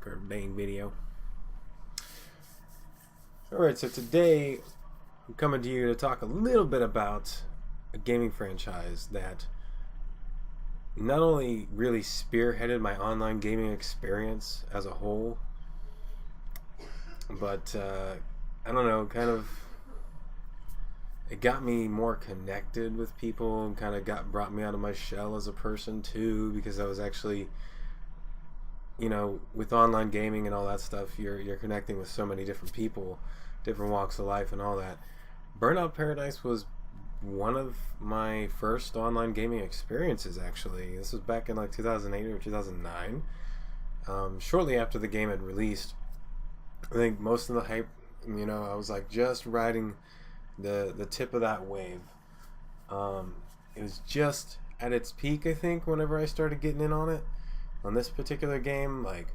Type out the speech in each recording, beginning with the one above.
for a dang video. Alright, so today I'm coming to you to talk a little bit about a gaming franchise that not only really spearheaded my online gaming experience as a whole, but I don't know, kind of it got me more connected with people and kind of brought me out of my shell as a person too, because I was actually, you know, with online gaming and all that stuff, you're connecting with so many different people, different walks of life and all that. Burnout Paradise was one of my first online gaming experiences, actually. This was back in like 2008 or 2009. Shortly after the game had released. I think most of the hype, you know, I was like just riding the tip of that wave. It was just at its peak, I think, whenever I started getting in on it, on this particular game. Like,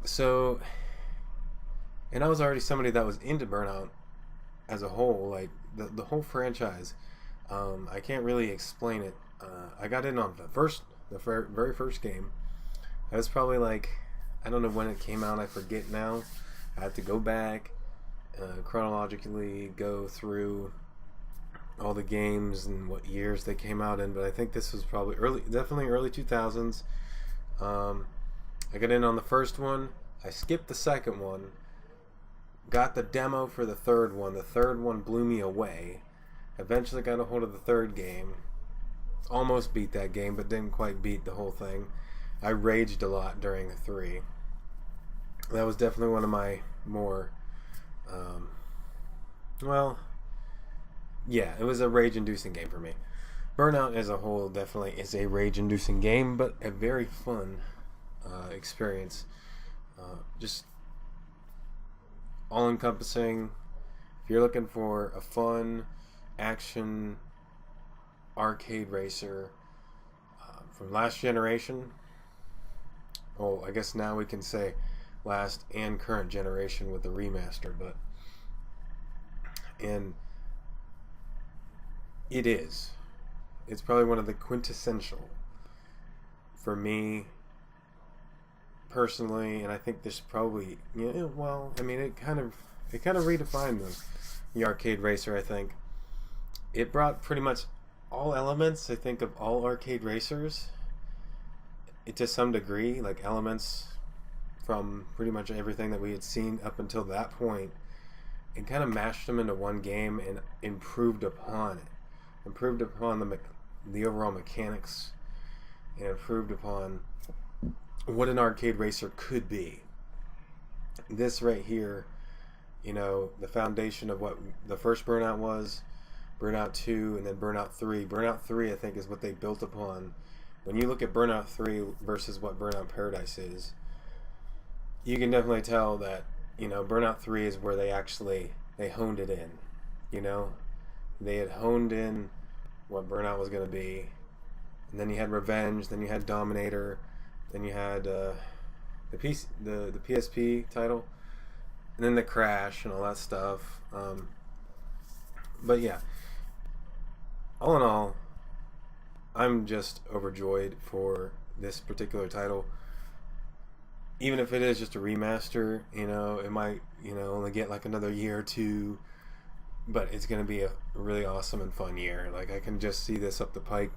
so, and I was already somebody that was into Burnout as a whole, like the whole franchise. I can't really explain it. I got in on the very first game. I was probably like, I don't know when it came out, I forget now. I had to go back, chronologically go through all the games and what years they came out in, but I think this was probably definitely early 2000s. I got in on the first one. I skipped the second one. Got the demo for the third one. The third one blew me away. Eventually got a hold of the third game. Almost beat that game, but didn't quite beat the whole thing. I raged a lot during the 3. That was definitely one of my more, well, yeah, it was a rage-inducing game for me. Burnout as a whole definitely is a rage-inducing game, but a very fun experience. Just all-encompassing. If you're looking for a fun action arcade racer from last generation, well, I guess now we can say last and current generation with the remaster, but and it's probably one of the quintessential for me personally, and I think this probably, you know, well, I mean, it kind of redefined the arcade racer. I think it brought pretty much all elements, I think, of all arcade racers, to some degree, like elements from pretty much everything that we had seen up until that point, and kind of mashed them into one game and improved upon the overall mechanics, and improved upon what an arcade racer could be. This right here, you know, the foundation of what the first Burnout was, Burnout 2, and then Burnout 3. Burnout 3, I think, is what they built upon. When you look at Burnout 3 versus what Burnout Paradise is, you can definitely tell that, you know, Burnout 3 is where they honed it in. You know, they had honed in what Burnout was going to be. And then you had Revenge, then you had Dominator, then you had the PSP title, and then the Crash and all that stuff. But yeah, all in all, I'm just overjoyed for this particular title. Even if it is just a remaster, you know, it might, you know, only get like another year or two, but it's going to be a really awesome and fun year. Like, I can just see this up the pike.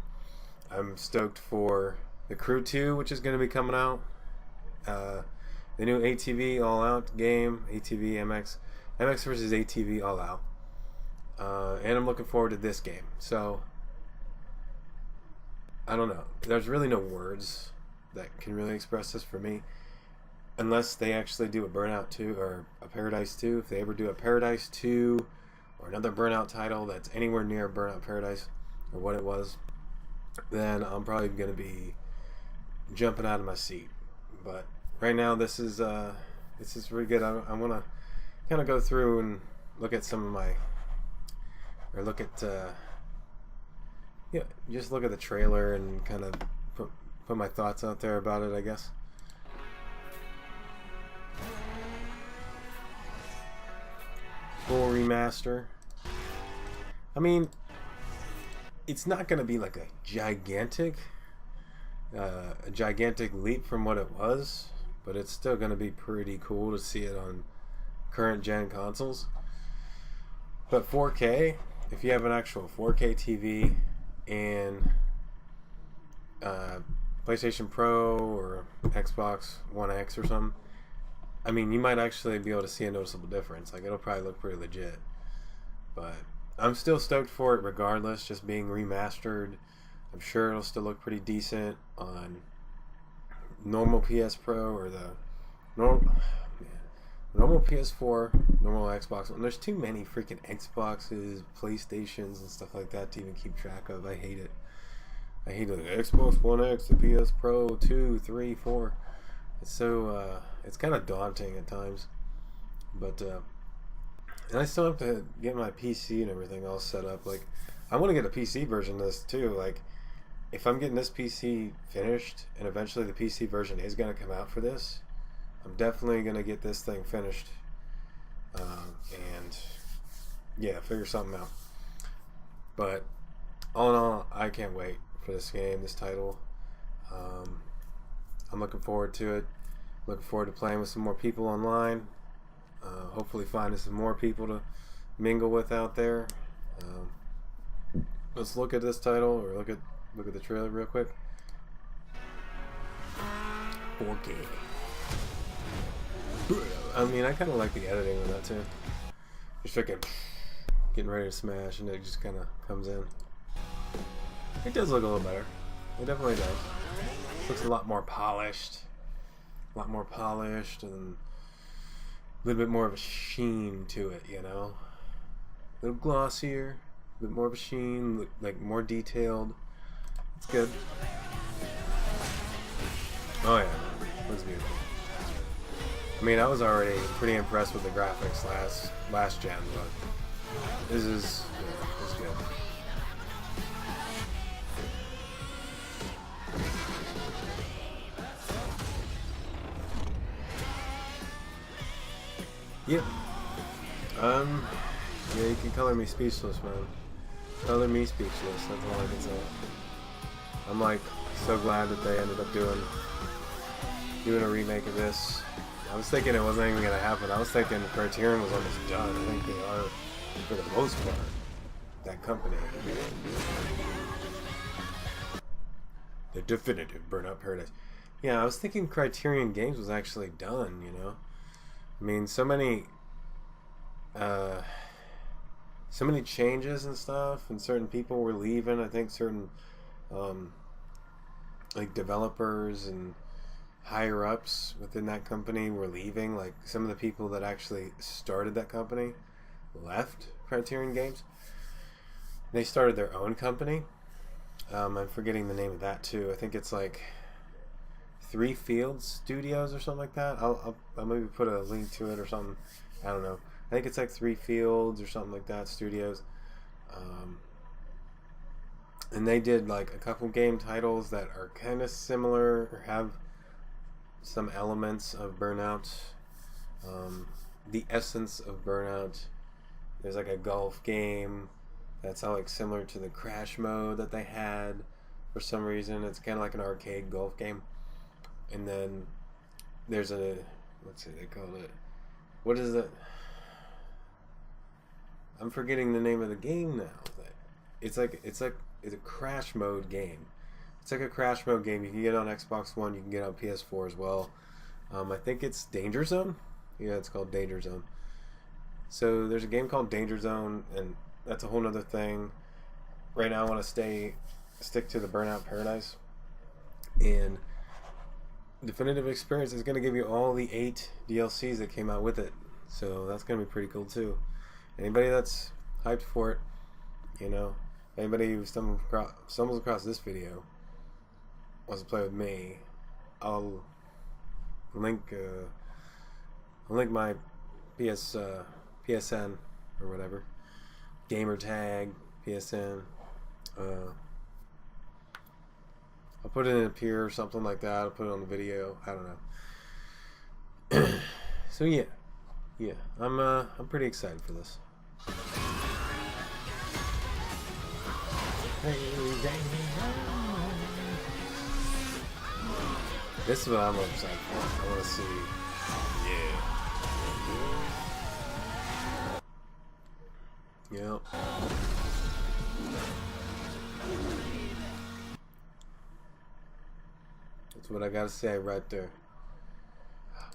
I'm stoked for the Crew 2, which is going to be coming out. The new ATV All Out game, ATV MX versus ATV All Out. And I'm looking forward to this game. So, I don't know. There's really no words that can really express this for me, unless they actually do a Burnout 2 or a Paradise 2. If they ever do a Paradise 2 or another Burnout title that's anywhere near Burnout Paradise or what it was, then I'm probably going to be jumping out of my seat. But right now, this is really good. I want to kind of go through and look at just look at the trailer and kind of put my thoughts out there about it, I guess. Full remaster. I mean, it's not going to be like a gigantic leap from what it was, but it's still going to be pretty cool to see it on current gen consoles. But 4K, if you have an actual 4K TV and PlayStation Pro or Xbox One X or something, I mean, you might actually be able to see a noticeable difference. Like, it'll probably look pretty legit. But I'm still stoked for it regardless, just being remastered. I'm sure it'll still look pretty decent on normal PS Pro or the normal PS4, normal Xbox. And there's too many freaking Xboxes, PlayStations, and stuff like that to even keep track of. I hate it. I hate the Xbox One X, the PS Pro 2, 3, 4. It's so it's kind of daunting at times. But and I still have to get my PC and everything all set up. Like, I want to get a PC version of this too. Like, if I'm getting this PC finished, and eventually the PC version is going to come out for this, I'm definitely going to get this thing finished. And yeah, figure something out. But all in all, I can't wait for this game, this title. I'm looking forward to it. Looking forward to playing with some more people online. Hopefully finding some more people to mingle with out there. Let's look at this title, or look at the trailer real quick. 4K. I mean, I kind of like the editing on that too. Just freaking getting ready to smash, and it just kind of comes in. It does look a little better. It definitely does. Looks a lot more polished. A lot more polished, and a little bit more of a sheen to it, you know? A little glossier, a bit more of a sheen, like more detailed. It's good. Oh yeah, looks beautiful. I mean, I was already pretty impressed with the graphics last gen, but this is good. Yep. Yeah, you can color me speechless, man. Color me speechless, that's all I can say. I'm like so glad that they ended up doing a remake of this. I was thinking it wasn't even gonna happen. I was thinking Criterion was almost done. I think they are, for the most part, that company. The definitive Burnout Paradise. Yeah, I was thinking Criterion Games was actually done, you know? I mean, so many changes and stuff, and certain people were leaving. I think certain like developers and higher ups within that company were leaving. Like, some of the people that actually started that company left Criterion Games. They started their own company. I'm forgetting the name of that too. I think it's like Three Fields Studios or something like that. I'll maybe put a link to it or something. I don't know. I think it's like Three Fields or something like that Studios. And they did like a couple game titles that are kind of similar or have some elements of Burnout. The essence of Burnout. There's like a golf game that's all like similar to the Crash mode that they had for some reason. It's kind of like an arcade golf game. And then there's a, let's see, they call it, what is it? I'm forgetting the name of the game now. It's a Crash mode game. It's like a Crash mode game. You can get it on Xbox One. You can get it on PS4 as well. I think it's Danger Zone. Yeah, it's called Danger Zone. So there's a game called Danger Zone, and that's a whole nother thing. Right now I want to stick to the Burnout Paradise. And Definitive Experience is going to give you all the 8 DLCs that came out with it. So that's going to be pretty cool too. Anybody that's hyped for it, you know, anybody who stumbles across this video, wants to play with me, I'll link my PSN or whatever, gamer tag, PSN. I'll put it in a peer or something like that. I'll put it on the video. I don't know. So yeah, I'm pretty excited for this. This is what I'm excited for. I want to see. Yeah. Yep. That's what I gotta say right there.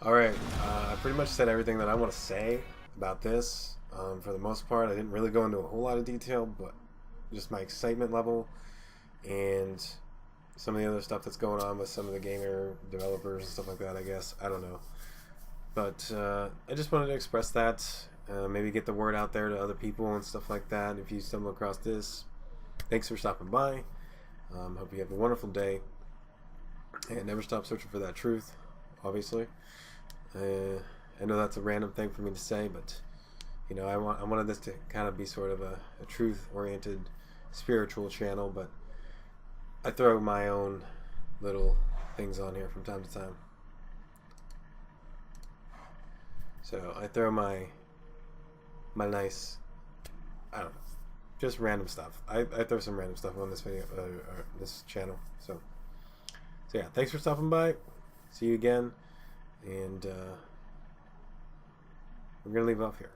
Alright, I pretty much said everything that I want to say about this. For the most part, I didn't really go into a whole lot of detail, but just my excitement level and some of the other stuff that's going on with some of the gamer developers and stuff like that, I guess. I don't know. But I just wanted to express that. Maybe get the word out there to other people and stuff like that. If you stumble across this, thanks for stopping by. Hope you have a wonderful day. And never stop searching for that truth, obviously. I know that's a random thing for me to say, but you know, I wanted this to kind of be sort of a truth-oriented spiritual channel, but I throw my own little things on here from time to time. So I throw my nice, I don't know, just random stuff. I throw some random stuff on this video, or this channel. So yeah, thanks for stopping by. See you again, and we're gonna leave off here.